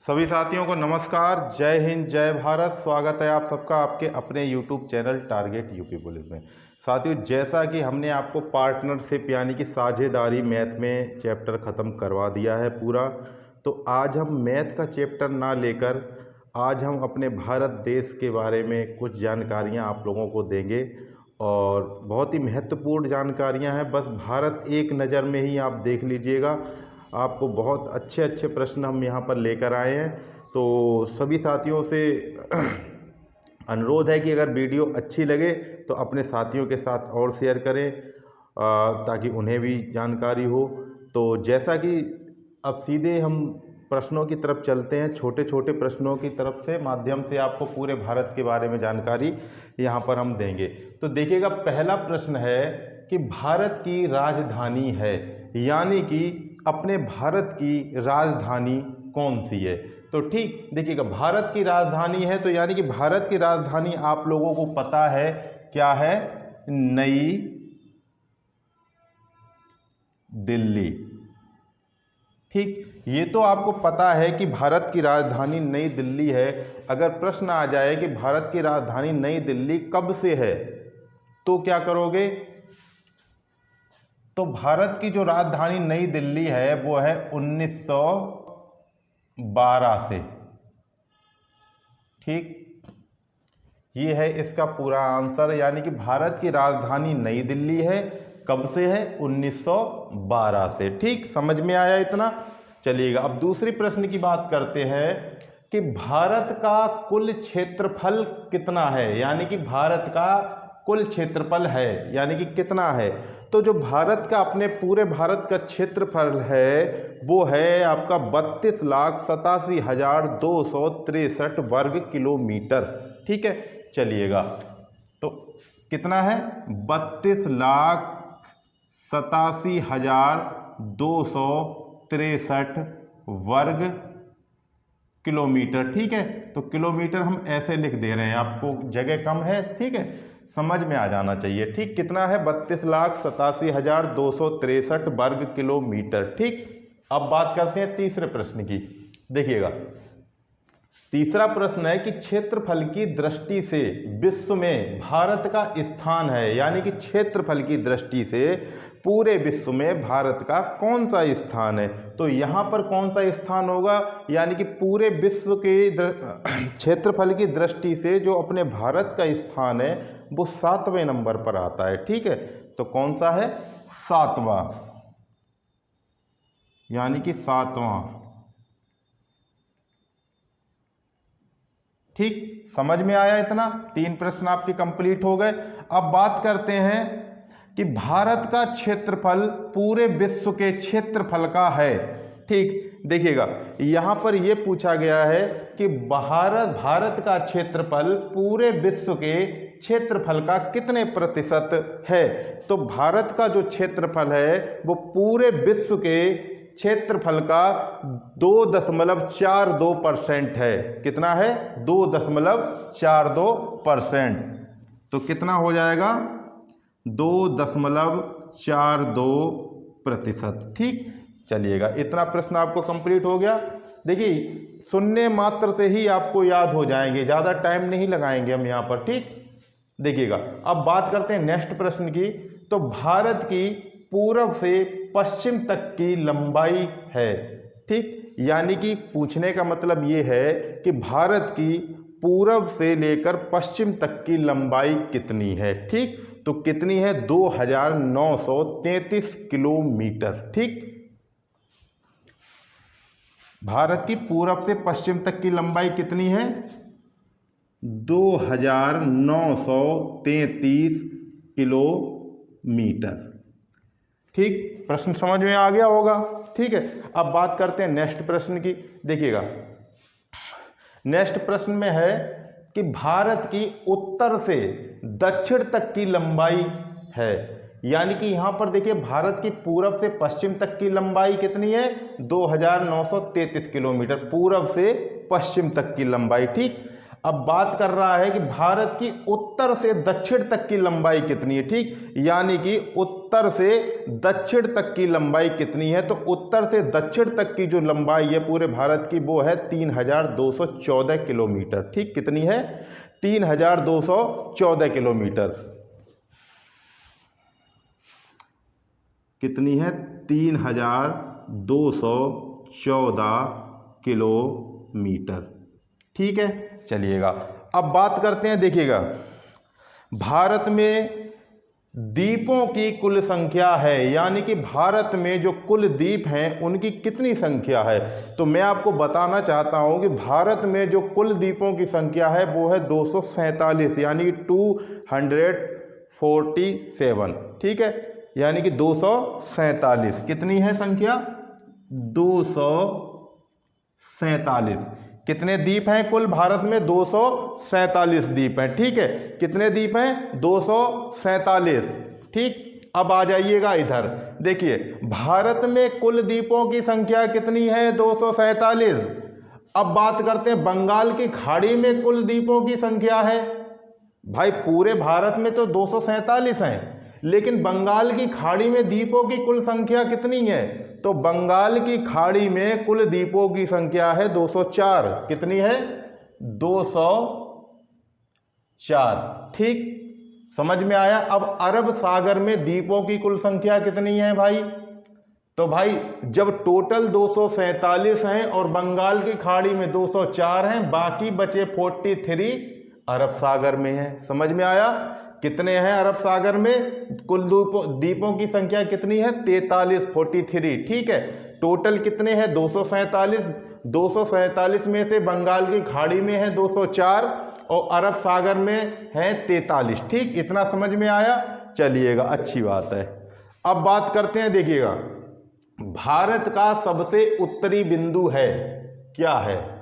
सभी साथियों को नमस्कार। जय हिंद, जय भारत। स्वागत है आप सबका आपके अपने YouTube channel target UP police में। साथियों, जैसा कि हमने आपको पार्टनरशिप यानी कि साझेदारी मैथ में चैप्टर ख़त्म करवा दिया है पूरा, तो आज हम मैथ का चैप्टर ना लेकर आज हम अपने भारत देश के बारे में कुछ जानकारियाँ आप लोगों को देंगे और बहुत ही महत्वपूर्ण जानकारियाँ हैं। बस भारत एक नज़र में ही आप देख लीजिएगा, आपको बहुत अच्छे अच्छे प्रश्न हम यहाँ पर लेकर आए हैं। तो सभी साथियों से अनुरोध है कि अगर वीडियो अच्छी लगे तो अपने साथियों के साथ और शेयर करें ताकि उन्हें भी जानकारी हो। तो जैसा कि अब सीधे हम प्रश्नों की तरफ चलते हैं, छोटे छोटे प्रश्नों की तरफ से माध्यम से आपको पूरे भारत के बारे में जानकारी यहाँ पर हम देंगे। तो देखिएगा, पहला प्रश्न है कि भारत की राजधानी है, यानी कि अपने भारत की राजधानी कौन सी है। तो ठीक देखिएगा, भारत की राजधानी है तो यानी कि भारत की राजधानी आप लोगों को पता है क्या है, नई दिल्ली। ठीक, ये तो आपको पता है कि भारत की राजधानी नई दिल्ली है। अगर प्रश्न आ जाए कि भारत की राजधानी नई दिल्ली कब से है तो क्या करोगे। तो भारत की जो राजधानी नई दिल्ली है वो है 1912 से। ठीक, ये है इसका पूरा आंसर, यानी कि भारत की राजधानी नई दिल्ली है। कब से है? 1912 से। ठीक, समझ में आया इतना। चलिएगा, अब दूसरी प्रश्न की बात करते हैं कि भारत का कुल क्षेत्रफल कितना है, यानी कि भारत का कुल क्षेत्रफल है यानी कि कितना है। तो जो भारत का अपने पूरे भारत का क्षेत्रफल है वो है आपका 32,87,263 वर्ग किलोमीटर। ठीक है, चलिएगा, तो कितना है? 32,87,263 वर्ग किलोमीटर। ठीक है, तो किलोमीटर हम ऐसे लिख दे रहे हैं, आपको जगह कम है, ठीक है, समझ में आ जाना चाहिए। ठीक, कितना है? 32,87,263 वर्ग किलोमीटर। ठीक, अब बात करते हैं तीसरे प्रश्न की। देखिएगा, तीसरा प्रश्न है कि क्षेत्रफल की दृष्टि से विश्व में भारत का स्थान है, यानी कि क्षेत्रफल की दृष्टि से पूरे विश्व में भारत का कौन सा स्थान है। तो यहाँ पर कौन सा स्थान होगा, यानी कि पूरे विश्व के क्षेत्रफल की दृष्टि से जो अपने भारत का स्थान है वो 7वें नंबर पर आता है। ठीक है, तो कौन सा है? 7वां, यानी कि 7वां। ठीक, समझ में आया इतना। 3 प्रश्न आपके कंप्लीट हो गए। अब बात करते हैं कि भारत का क्षेत्रफल पूरे विश्व के क्षेत्रफल का है। ठीक, देखिएगा, यहां पर यह पूछा गया है कि भारत का क्षेत्रफल पूरे विश्व के क्षेत्रफल का कितने प्रतिशत है। तो भारत का जो क्षेत्रफल है वो पूरे विश्व के क्षेत्रफल का 2.42% है। कितना है? 2.42%। तो कितना हो जाएगा? 2.42%। ठीक, चलिएगा, इतना प्रश्न आपको कंप्लीट हो गया। देखिए, सुनने मात्र से ही आपको याद हो जाएंगे, ज़्यादा टाइम नहीं लगाएंगे हम यहाँ पर। ठीक, देखिएगा, अब बात करते हैं नेक्स्ट प्रश्न की। तो भारत की पूर्व से पश्चिम तक की लंबाई है। ठीक, यानी कि पूछने का मतलब ये है कि भारत की पूर्व से लेकर पश्चिम तक की लंबाई कितनी है। ठीक, तो कितनी है? 2,933 किलोमीटर। ठीक, भारत की पूर्व से पश्चिम तक की लंबाई कितनी है? 2,933 किलोमीटर। ठीक, प्रश्न समझ में आ गया होगा। ठीक है, अब बात करते हैं नेक्स्ट प्रश्न की। देखिएगा, नेक्स्ट प्रश्न में है कि भारत की उत्तर से दक्षिण तक की लंबाई है, यानी कि यहां पर देखिए भारत की पूरब से पश्चिम तक की लंबाई कितनी है? 2,933 किलोमीटर, पूरब से पश्चिम तक की लंबाई। ठीक, अब बात कर रहा है कि भारत की उत्तर से दक्षिण तक की लंबाई कितनी है, ठीक, यानी कि उत्तर से दक्षिण तक की लंबाई कितनी है। तो उत्तर से दक्षिण तक की जो लंबाई है पूरे भारत की वो है 3214 किलोमीटर, ठीक, कितनी है, 3214 किलोमीटर, कितनी है, 3214 किलोमीटर, ठीक है। चलिएगा अब बात करते हैं, देखिएगा भारत में द्वीपों की कुल संख्या है, यानी कि भारत में जो कुल द्वीप हैं उनकी कितनी संख्या है। तो मैं आपको बताना चाहता हूं कि भारत में जो कुल द्वीपों की संख्या है वो है 247, यानी 247, ठीक है, यानी कि 247 कितनी है संख्या, 247। कितने द्वीप हैं कुल भारत में, 247 द्वीप हैं, ठीक है। कितने द्वीप हैं, 247, ठीक। अब आ जाइएगा इधर, देखिए भारत में कुल द्वीपों की संख्या कितनी है, 247। अब बात करते हैं बंगाल की खाड़ी में कुल द्वीपों की संख्या है। भाई पूरे भारत में तो 247 हैं, लेकिन बंगाल की खाड़ी में द्वीपों की कुल संख्या कितनी है। तो बंगाल की खाड़ी में कुल द्वीपों की संख्या है 204, कितनी है, 204, ठीक, समझ में आया। अब अरब सागर में द्वीपों की कुल संख्या कितनी है भाई। तो भाई जब टोटल 247 हैं और बंगाल की खाड़ी में 204 हैं, बाकी बचे 43 अरब सागर में हैं, समझ में आया। कितने हैं अरब सागर में, कुल द्वीपों की संख्या कितनी है, 43, ठीक है। टोटल कितने हैं, 247, 247 में से बंगाल की खाड़ी में है 204 और अरब सागर में है 43, ठीक, इतना समझ में आया। चलिएगा अच्छी बात है। अब बात करते हैं, देखिएगा भारत का सबसे उत्तरी बिंदु है, क्या है,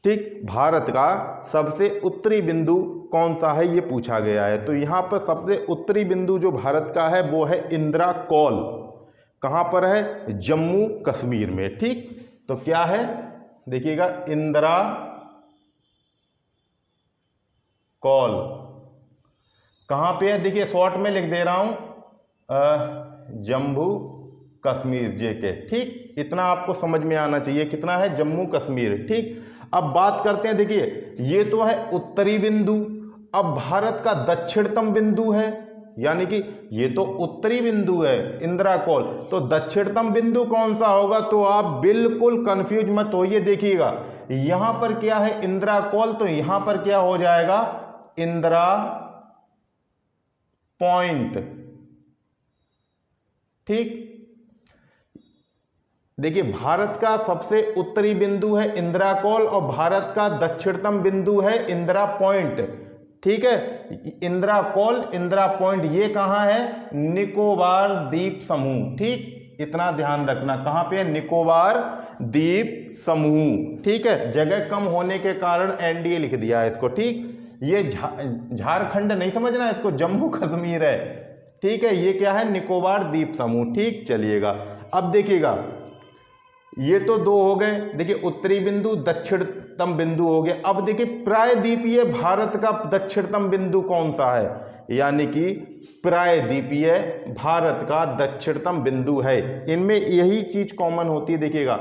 ठीक, भारत का सबसे उत्तरी बिंदु कौन सा है ये पूछा गया है। तो यहां पर सबसे उत्तरी बिंदु जो भारत का है वो है इंदिरा कौल, कहां पर है, जम्मू कश्मीर में, ठीक। तो क्या है, देखिएगा इंदिरा कौल कहां पे है, देखिए शॉर्ट में लिख दे रहा हूं, जम्मू कश्मीर जेके, ठीक, इतना आपको समझ में आना चाहिए, कितना है, जम्मू कश्मीर, ठीक। अब बात करते हैं, देखिए ये तो है उत्तरी बिंदु। अब भारत का दक्षिणतम बिंदु है, यानी कि ये तो उत्तरी बिंदु है इंदिरा कौल, तो दक्षिणतम बिंदु कौन सा होगा। तो आप बिल्कुल कंफ्यूज मत होइए, देखिएगा यहां पर क्या है, इंदिरा कौल, तो यहां पर क्या हो जाएगा, इंदिरा पॉइंट, ठीक। देखिए भारत का सबसे उत्तरी बिंदु है इंदिरा कौल और भारत का दक्षिणतम बिंदु है इंदिरा पॉइंट, ठीक है। इंदिरा कौल, इंदिरा पॉइंट, ये कहां है, निकोबार द्वीप समूह, ठीक, इतना ध्यान रखना, कहां पे है, निकोबार द्वीप समूह, ठीक है। जगह कम होने के कारण एनडीए लिख दिया है इसको, ठीक। ये झारखंड नहीं समझना, इसको जम्मू कश्मीर है, ठीक है। ये क्या है, निकोबार द्वीप समूह, ठीक। चलिएगा अब देखिएगा ये तो दो हो गए, देखिए उत्तरी बिंदु दक्षिणतम बिंदु हो गए। अब देखिए प्रायद्वीपीय भारत का दक्षिणतम बिंदु कौन सा है, यानी कि प्रायद्वीपीय भारत का दक्षिणतम बिंदु है। इनमें यही चीज कॉमन होती है, देखिएगा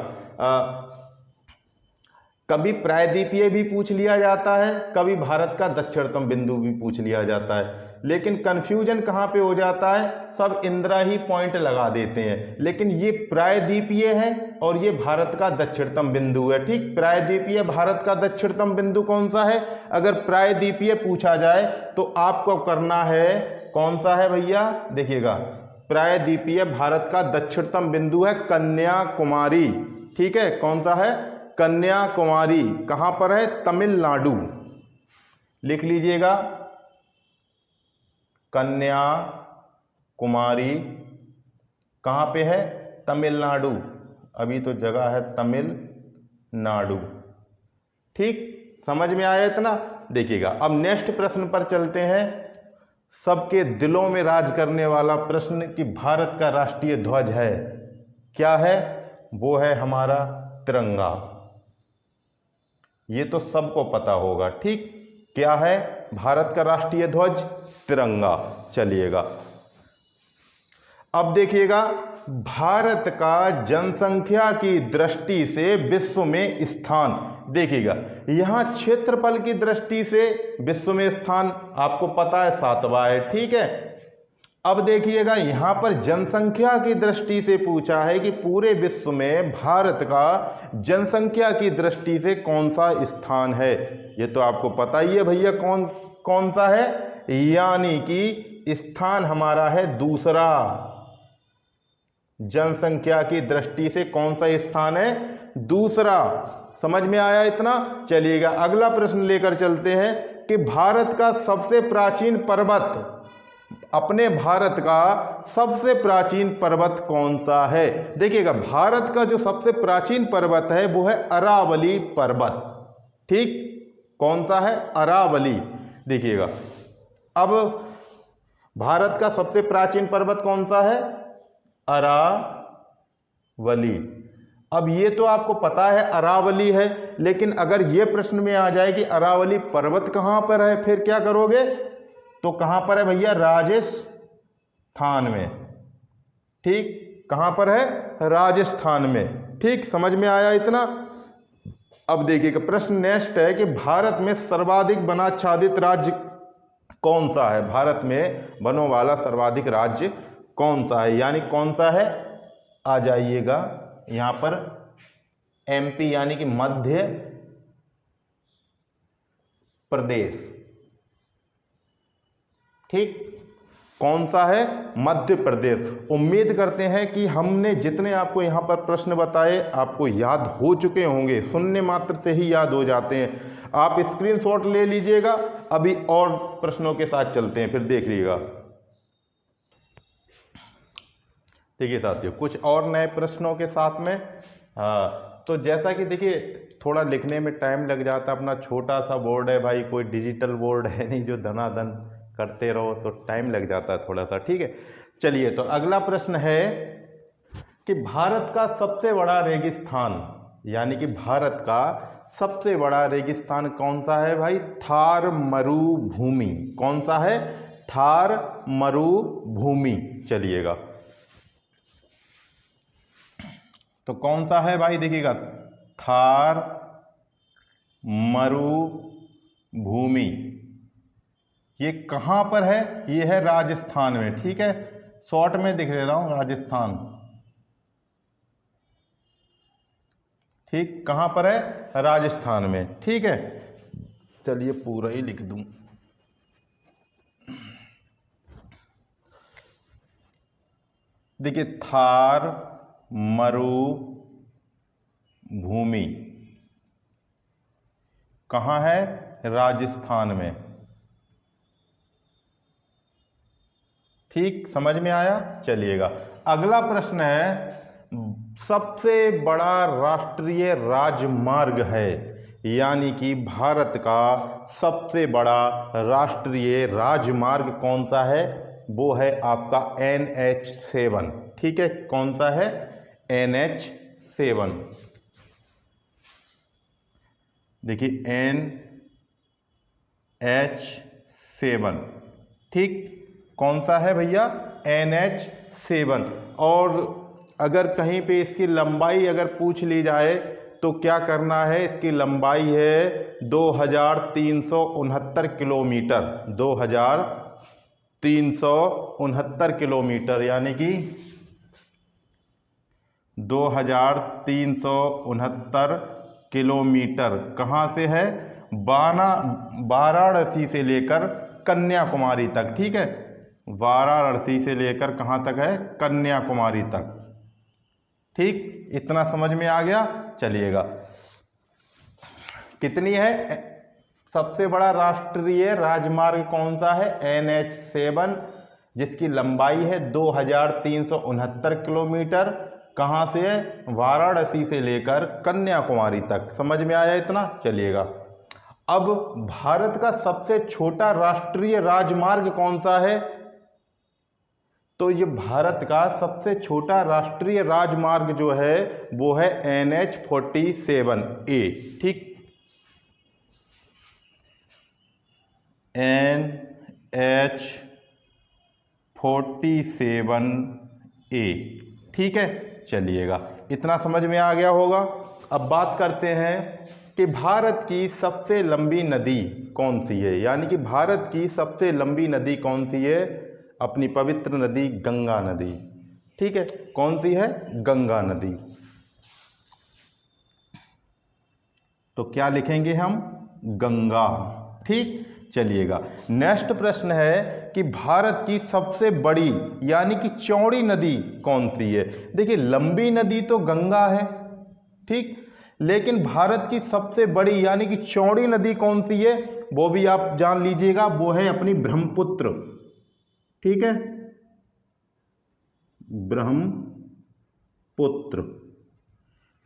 कभी प्रायद्वीपीय भी पूछ लिया जाता है, कभी भारत का दक्षिणतम बिंदु भी पूछ लिया जाता है, लेकिन कंफ्यूजन कहाँ पे हो जाता है, सब इंदिरा ही पॉइंट लगा देते हैं, लेकिन ये प्रायद्वीपीय है और ये भारत का दक्षिणतम बिंदु है, ठीक। प्रायद्वीपीय भारत का दक्षिणतम बिंदु कौन सा है, अगर प्रायद्वीपीय पूछा जाए तो आपको करना है, कौन सा है भैया, देखिएगा प्रायद्वीपीय भारत का दक्षिणतम बिंदु है कन्याकुमारी, ठीक है। कौन सा है, कन्याकुमारी, कहां पर है, तमिलनाडु, लिख लीजिएगा कन्याकुमारी कहां पे है, तमिलनाडु, अभी तो जगह है तमिलनाडु, ठीक, समझ में आया इतना। देखिएगा अब नेक्स्ट प्रश्न पर चलते हैं, सबके दिलों में राज करने वाला प्रश्न कि भारत का राष्ट्रीय ध्वज है, क्या है, वो है हमारा तिरंगा, ये तो सबको पता होगा। ठीक, क्या है भारत का राष्ट्रीय ध्वज? तिरंगा। चलिएगा, अब देखिएगा, भारत का जनसंख्या की दृष्टि से विश्व में स्थान। देखिएगा, यहां क्षेत्रफल की दृष्टि से विश्व में स्थान आपको पता है 7वां है। ठीक है, अब देखिएगा, यहां पर जनसंख्या की दृष्टि से पूछा है कि पूरे विश्व में भारत का जनसंख्या की दृष्टि से कौन सा स्थान है। ये तो आपको पता ही है भैया, कौन कौन सा है, यानी कि स्थान हमारा है दूसरा। जनसंख्या की दृष्टि से कौन सा स्थान है? दूसरा। समझ में आया इतना? चलिएगा, अगला प्रश्न लेकर चलते हैं कि भारत का सबसे प्राचीन पर्वत, अपने भारत का सबसे प्राचीन पर्वत कौन सा है? देखिएगा, भारत का जो सबसे प्राचीन पर्वत है वो है अरावली पर्वत। ठीक, कौन सा है? अरावली। देखिएगा, अब भारत का सबसे प्राचीन पर्वत कौन सा है? अरावली। अब ये तो आपको पता है अरावली है, लेकिन अगर ये प्रश्न में आ जाए कि अरावली पर्वत कहां पर है, फिर क्या करोगे? तो कहां पर है भैया? राजस्थान में। ठीक, कहां पर है? राजस्थान में। ठीक, समझ में आया इतना? अब देखिएगा, प्रश्न नेक्स्ट है कि भारत में सर्वाधिक वनाच्छादित राज्य कौन सा है? भारत में वनों वाला सर्वाधिक राज्य कौन सा है, यानी कौन सा है? आ जाइएगा यहां पर, एमपी यानी कि मध्य प्रदेश। ठीक, कौन सा है? मध्य प्रदेश। उम्मीद करते हैं कि हमने जितने आपको यहां पर प्रश्न बताए आपको याद हो चुके होंगे, सुनने मात्र से ही याद हो जाते हैं। आप स्क्रीनशॉट ले लीजिएगा। अभी और प्रश्नों के साथ चलते हैं, फिर देख लीजिएगा। देखिए साथियों, कुछ और नए प्रश्नों के साथ में। हाँ, तो जैसा कि देखिए, थोड़ा लिखने में टाइम लग जाता है, अपना छोटा सा बोर्ड है भाई, कोई डिजिटल बोर्ड है नहीं जो धनाधन करते रहो, तो टाइम लग जाता है थोड़ा सा। ठीक है, चलिए, तो अगला प्रश्न है कि भारत का सबसे बड़ा रेगिस्तान, यानी कि भारत का सबसे बड़ा रेगिस्तान कौन सा है भाई? थार मरुभूमि। कौन सा है? थार मरुभूमि। चलिएगा, तो कौन सा है भाई? देखिएगा, थार मरुभूमि। ये कहां पर है? ये है राजस्थान में। ठीक है, शॉर्ट में दिख रहा हूं, राजस्थान। ठीक, कहां पर है? राजस्थान में। ठीक है, चलिए पूरा ही लिख दूं। देखिए, थार मरुभूमि कहां है? राजस्थान में। ठीक, समझ में आया? चलिएगा, अगला प्रश्न है, सबसे बड़ा राष्ट्रीय राजमार्ग है, यानी कि भारत का सबसे बड़ा राष्ट्रीय राजमार्ग कौन सा है? वो है आपका NH7। ठीक है, कौन सा है? NH7। देखिए, NH7। ठीक, कौन सा है भैया? NH7। और अगर कहीं पे इसकी लंबाई अगर पूछ ली जाए तो क्या करना है? इसकी लंबाई है 2369 किलोमीटर। 2369 किलोमीटर, यानी कि 2369 किलोमीटर कहाँ से है? वाराणसी से लेकर कन्याकुमारी तक। ठीक है, वाराणसी से लेकर कहाँ तक है? कन्याकुमारी तक। ठीक, इतना समझ में आ गया? चलिएगा, कितनी है? सबसे बड़ा राष्ट्रीय राजमार्ग कौन सा है? NH7, जिसकी लंबाई है 2369 किलोमीटर। कहाँ से है? वाराणसी से लेकर कन्याकुमारी तक। समझ में आया इतना? चलिएगा, अब भारत का सबसे छोटा राष्ट्रीय राजमार्ग कौन सा है? तो ये भारत का सबसे छोटा राष्ट्रीय राजमार्ग जो है वो है NH47A। ठीक, NH47A। ठीक है, चलिएगा, इतना समझ में आ गया होगा। अब बात करते हैं कि भारत की सबसे लंबी नदी कौन सी है, यानी कि भारत की सबसे लंबी नदी कौन सी है? अपनी पवित्र नदी गंगा नदी। ठीक है, कौन सी है? गंगा नदी। तो क्या लिखेंगे हम? गंगा। ठीक, चलिएगा, नेक्स्ट प्रश्न है कि भारत की सबसे बड़ी यानी कि चौड़ी नदी कौन सी है? देखिए, लंबी नदी तो गंगा है, ठीक, लेकिन भारत की सबसे बड़ी यानी कि चौड़ी नदी कौन सी है वो भी आप जान लीजिएगा, वो है अपनी ब्रह्मपुत्र। ठीक है, ब्रह्मपुत्र।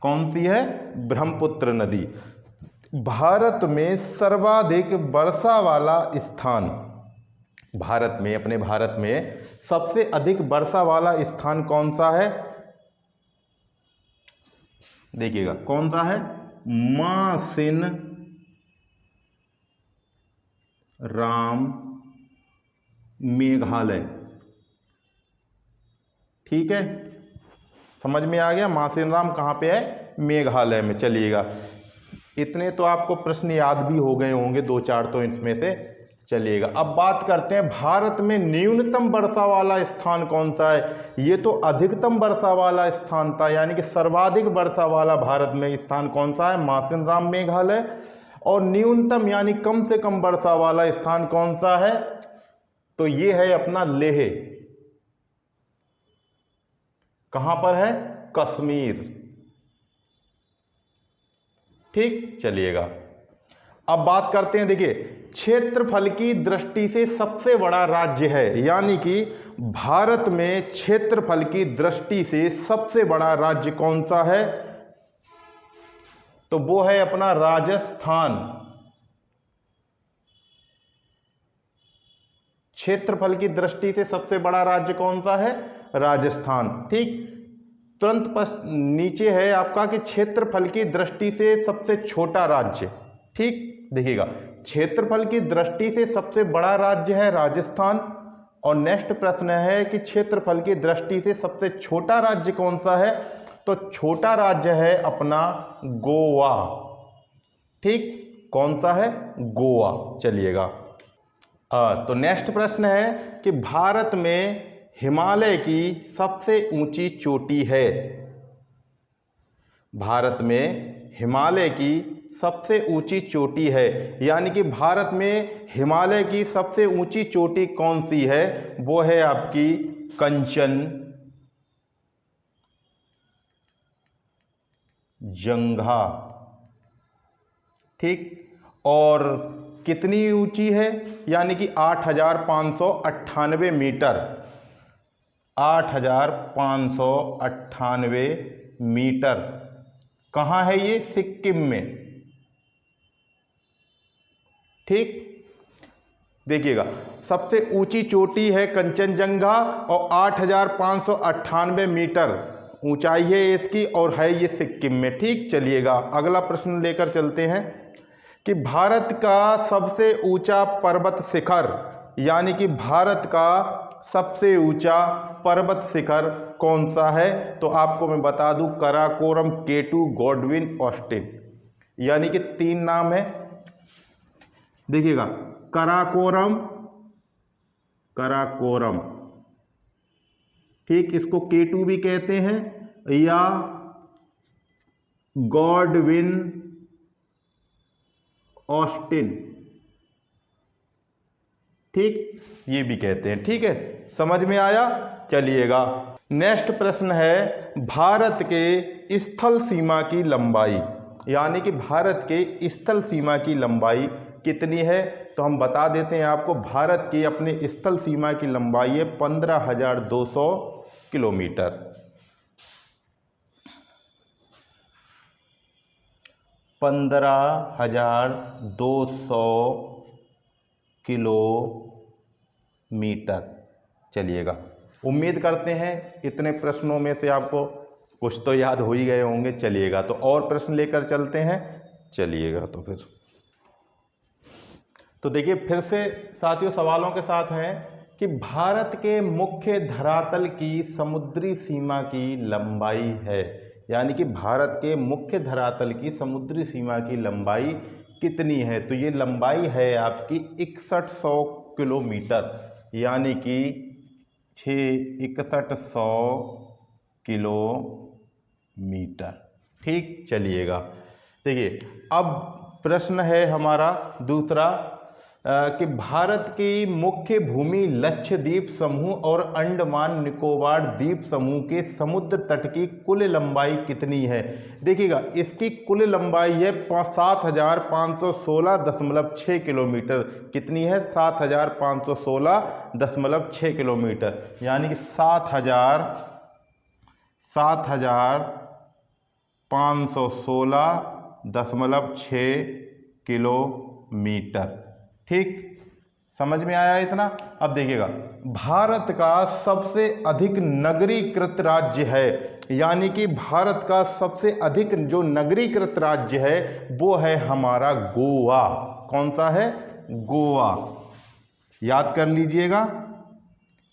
कौन सी है? ब्रह्मपुत्र नदी। भारत में सर्वाधिक वर्षा वाला स्थान, भारत में, अपने भारत में सबसे अधिक वर्षा वाला स्थान कौन सा है? देखिएगा, कौन सा है? मासिन राम मेघालय। ठीक है, समझ में आ गया, मासिन राम कहाँ पे है? मेघालय में। चलिएगा, इतने तो आपको प्रश्न याद भी हो गए होंगे, 2-4 तो इसमें से। चलिएगा, अब बात करते हैं भारत में न्यूनतम वर्षा वाला स्थान कौन सा है? ये तो अधिकतम वर्षा वाला स्थान था, यानी कि सर्वाधिक वर्षा वाला भारत में स्थान कौन सा है? मासिन राम मेघालय। और न्यूनतम यानी कम से कम वर्षा वाला स्थान कौन सा है? तो ये है अपना लेह। कहां पर है? कश्मीर। ठीक, चलिएगा, अब बात करते हैं, देखिए, क्षेत्रफल की दृष्टि से सबसे बड़ा राज्य है, यानी कि भारत में क्षेत्रफल की दृष्टि से सबसे बड़ा राज्य कौन सा है? तो वो है अपना राजस्थान। क्षेत्रफल की दृष्टि से सबसे बड़ा राज्य कौन सा है? राजस्थान। ठीक, तुरंत नीचे है आपका कि क्षेत्रफल की दृष्टि से सबसे छोटा राज्य। ठीक, देखिएगा, क्षेत्रफल की दृष्टि से सबसे बड़ा राज्य है राजस्थान। और नेक्स्ट प्रश्न है कि क्षेत्रफल की दृष्टि से सबसे छोटा राज्य कौन सा है? तो छोटा राज्य है अपना गोवा। ठीक, कौन सा है? गोवा। चलिएगा, तो नेक्स्ट प्रश्न है कि भारत में हिमालय की सबसे ऊंची चोटी है। भारत में हिमालय की सबसे ऊंची चोटी है, यानी कि भारत में हिमालय की सबसे ऊंची चोटी कौन सी है? वो है आपकी कंचनजंगा। ठीक, और कितनी ऊंची है? यानी कि 8,598 मीटर। 8,598 मीटर। कहाँ है ये? सिक्किम में। ठीक, देखिएगा, सबसे ऊंची चोटी है कंचनजंगा और 8,598 मीटर ऊंचाई है इसकी, और है ये सिक्किम में। ठीक, चलिएगा, अगला प्रश्न लेकर चलते हैं कि भारत का सबसे ऊंचा पर्वत शिखर, यानी कि भारत का सबसे ऊंचा पर्वत शिखर कौन सा है? तो आपको मैं बता दूं, कराकोरम, K2, गॉडविन, ऑस्टिन, यानी कि 3 नाम है। देखिएगा, कराकोरम, कराकोरम, ठीक, इसको K2 भी कहते हैं, या गॉडविन ऑस्टिन, ठीक, ये भी कहते हैं। ठीक है, समझ में आया? चलिएगा, नेक्स्ट प्रश्न है भारत के स्थल सीमा की लंबाई, यानी कि भारत के स्थल सीमा की लंबाई कितनी है? तो हम बता देते हैं आपको, भारत की अपने स्थल सीमा की लंबाई है 15,200 किलोमीटर। 15,200 किलोमीटर। चलिएगा, उम्मीद करते हैं इतने प्रश्नों में से आपको कुछ तो याद हो ही गए होंगे। चलिएगा, तो और प्रश्न लेकर चलते हैं। चलिएगा, तो फिर तो देखिए फिर से साथियों सवालों के साथ हैं कि भारत के मुख्य धरातल की समुद्री सीमा की लंबाई है, यानी कि भारत के मुख्य धरातल की समुद्री सीमा की लंबाई कितनी है। तो ये लंबाई है आपकी 6100 किलोमीटर, यानी कि 6100 किलोमीटर। ठीक, चलिएगा। देखिए अब प्रश्न है हमारा दूसरा कि भारत की मुख्य भूमि लक्षद्वीप समूह और अंडमान निकोबार द्वीप समूह के समुद्र तट की कुल लंबाई कितनी है। देखिएगा इसकी कुल लंबाई है 7516.6 किलोमीटर। कितनी है? 7516.6 किलोमीटर, यानी कि 7516.6 किलोमीटर। ठीक, समझ में आया इतना। अब देखिएगा भारत का सबसे अधिक नगरीकृत राज्य है, यानी कि भारत का सबसे अधिक जो नगरीकृत राज्य है वो है हमारा गोवा। कौन सा है? गोवा। याद कर लीजिएगा,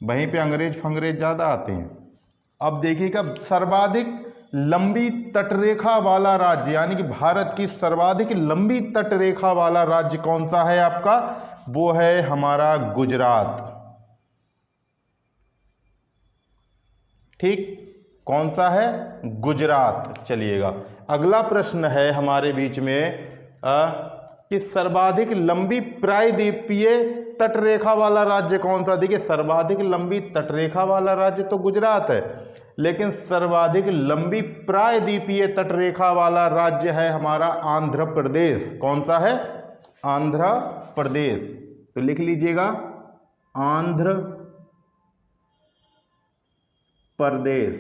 वहीं पे अंग्रेज फंग्रेज ज़्यादा आते हैं। अब देखिएगा सर्वाधिक लंबी तटरेखा वाला राज्य, यानी कि भारत की सर्वाधिक लंबी तटरेखा वाला राज्य कौन सा है आपका? वो है हमारा गुजरात। ठीक, कौन सा है? गुजरात। चलिएगा अगला प्रश्न है हमारे बीच में कि सर्वाधिक लंबी प्रायद्वीपीय तटरेखा वाला राज्य कौन सा। देखिए सर्वाधिक लंबी तटरेखा वाला राज्य तो गुजरात है, लेकिन सर्वाधिक लंबी प्रायद्वीपीय तटरेखा वाला राज्य है हमारा आंध्र प्रदेश। कौन सा है? आंध्र प्रदेश। तो लिख लीजिएगा आंध्र प्रदेश।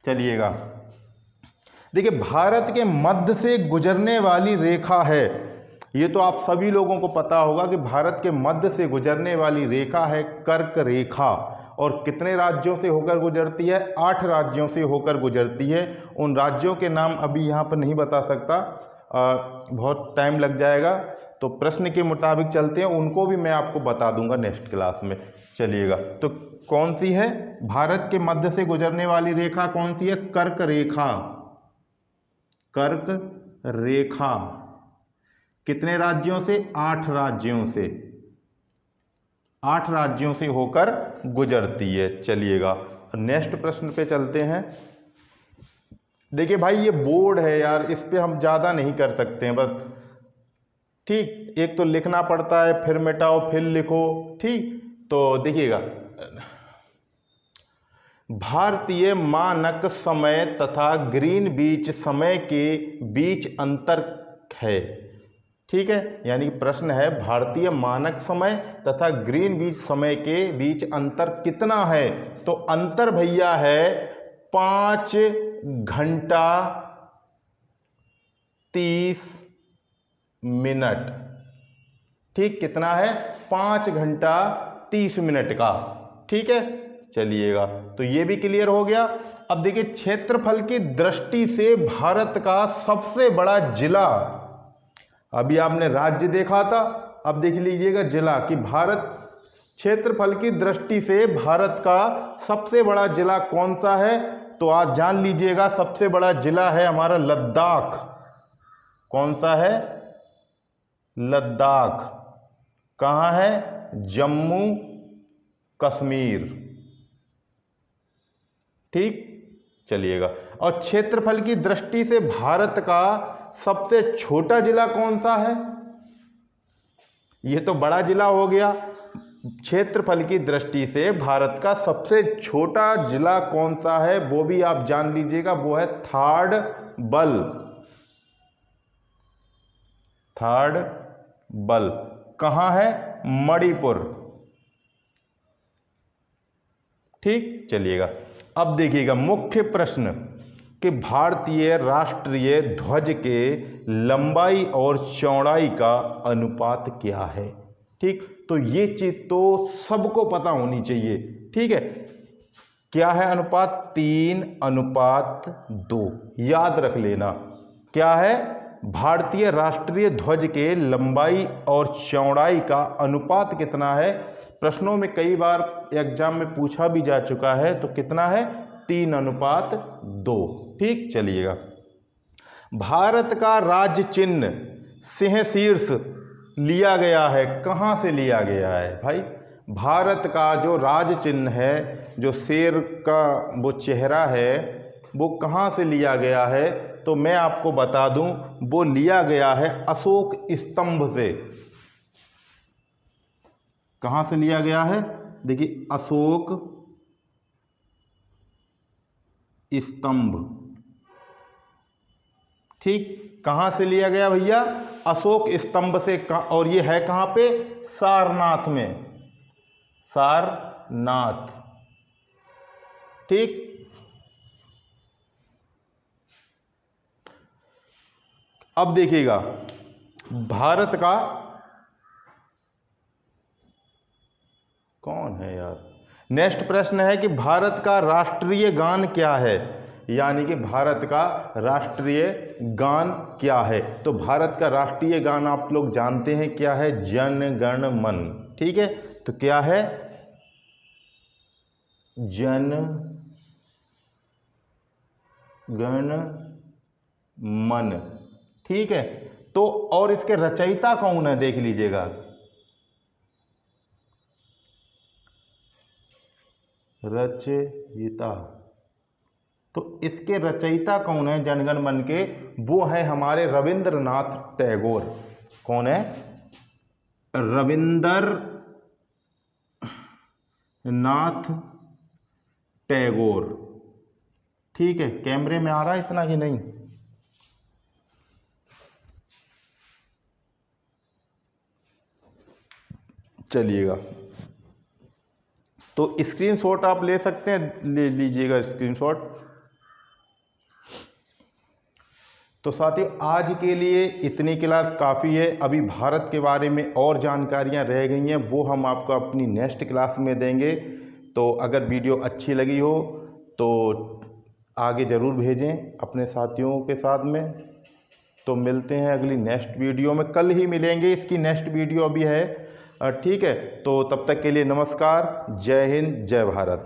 चलिएगा देखिए भारत के मध्य से गुजरने वाली रेखा है, ये तो आप सभी लोगों को पता होगा कि भारत के मध्य से गुजरने वाली रेखा है कर्क रेखा। और कितने राज्यों से होकर गुजरती है? 8 राज्यों से होकर गुजरती है। उन राज्यों के नाम अभी यहाँ पर नहीं बता सकता, बहुत टाइम लग जाएगा, तो प्रश्न के मुताबिक चलते हैं, उनको भी मैं आपको बता दूंगा नेक्स्ट क्लास में। चलिएगा तो कौन सी है भारत के मध्य से गुजरने वाली रेखा? कौन सी है? कर्क रेखा। कर्क रेखा कितने राज्यों से? 8 राज्यों से। 8 राज्यों से होकर गुजरती है। चलिएगा नेक्स्ट प्रश्न पे चलते हैं। देखिए भाई ये बोर्ड है यार, इस पे हम ज़्यादा नहीं कर सकते हैं बस। ठीक, एक तो लिखना पड़ता है, फिर मिटाओ फिर लिखो। ठीक, तो देखिएगा भारतीय मानक समय तथा ग्रीनविच समय के बीच अंतर है। ठीक है, यानी कि प्रश्न है भारतीय मानक समय तथा ग्रीनविच समय के बीच अंतर कितना है। तो अंतर भैया है 5 घंटा 30 मिनट। ठीक, कितना है? 5 घंटा 30 मिनट का। ठीक है, चलिएगा तो ये भी क्लियर हो गया। अब देखिए क्षेत्रफल की दृष्टि से भारत का सबसे बड़ा जिला, अभी आपने राज्य देखा था, अब देख लीजिएगा जिला कि भारत क्षेत्रफल की दृष्टि से भारत का सबसे बड़ा जिला कौन सा है। तो आज जान लीजिएगा सबसे बड़ा जिला है हमारा लद्दाख। कौन सा है? लद्दाख। कहाँ है? जम्मू कश्मीर। ठीक, चलिएगा। और क्षेत्रफल की दृष्टि से भारत का सबसे छोटा जिला कौन सा है? यह तो बड़ा जिला हो गया। क्षेत्रफल की दृष्टि से भारत का सबसे छोटा जिला कौन सा है वो भी आप जान लीजिएगा, वो है थाडबल। थाडबल कहाँ है? मणिपुर। ठीक, चलिएगा अब देखिएगा मुख्य प्रश्न कि भारतीय राष्ट्रीय ध्वज के लंबाई और चौड़ाई का अनुपात क्या है। ठीक, तो ये चीज तो सबको पता होनी चाहिए। ठीक है, क्या है अनुपात? 3:2। याद रख लेना क्या है? भारतीय राष्ट्रीय ध्वज के लंबाई और चौड़ाई का अनुपात कितना है? प्रश्नों में कई बार एग्जाम में पूछा भी जा चुका है। तो कितना है? 3:2। ठीक, चलिएगा। भारत का राज्य चिन्ह सिंह शीर्ष लिया गया है, कहाँ से लिया गया है भाई? भारत का जो राज्य चिन्ह है, जो शेर का वो चेहरा है, वो कहाँ से लिया गया है? तो मैं आपको बता दूं, वो लिया गया है अशोक स्तंभ से। कहाँ से लिया गया है? देखिए, अशोक स्तंभ। ठीक, कहाँ से लिया गया भैया? अशोक स्तंभ से। और ये है कहाँ पे? सारनाथ में, सारनाथ। ठीक, अब देखिएगा, भारत का कौन है यार? नेक्स्ट प्रश्न है कि भारत का राष्ट्रीय गान क्या है? यानी कि भारत का राष्ट्रीय गान क्या है? तो भारत का राष्ट्रीय गान आप लोग जानते हैं क्या है? जन गण मन। ठीक है, तो क्या है? जन गण मन। ठीक है, तो और इसके रचयिता कौन है? देख लीजिएगा, रचयिता। तो इसके रचयिता कौन है जनगण मन के? वो है हमारे रविंद्रनाथ टैगोर। कौन है? रविंद्रनाथ टैगोर। ठीक है, कैमरे में आ रहा है इतना कि नहीं? चलिएगा, तो स्क्रीनशॉट आप ले सकते हैं, ले लीजिएगा स्क्रीनशॉट। तो साथियों, आज के लिए इतनी क्लास काफ़ी है। अभी भारत के बारे में और जानकारियां रह गई हैं, वो हम आपको अपनी नेक्स्ट क्लास में देंगे। तो अगर वीडियो अच्छी लगी हो तो आगे ज़रूर भेजें अपने साथियों के साथ में। तो मिलते हैं अगली नेक्स्ट वीडियो में, कल ही मिलेंगे। इसकी नेक्स्ट वीडियो अभी है, ठीक है। तो तब तक के लिए नमस्कार, जय हिंद, जय भारत।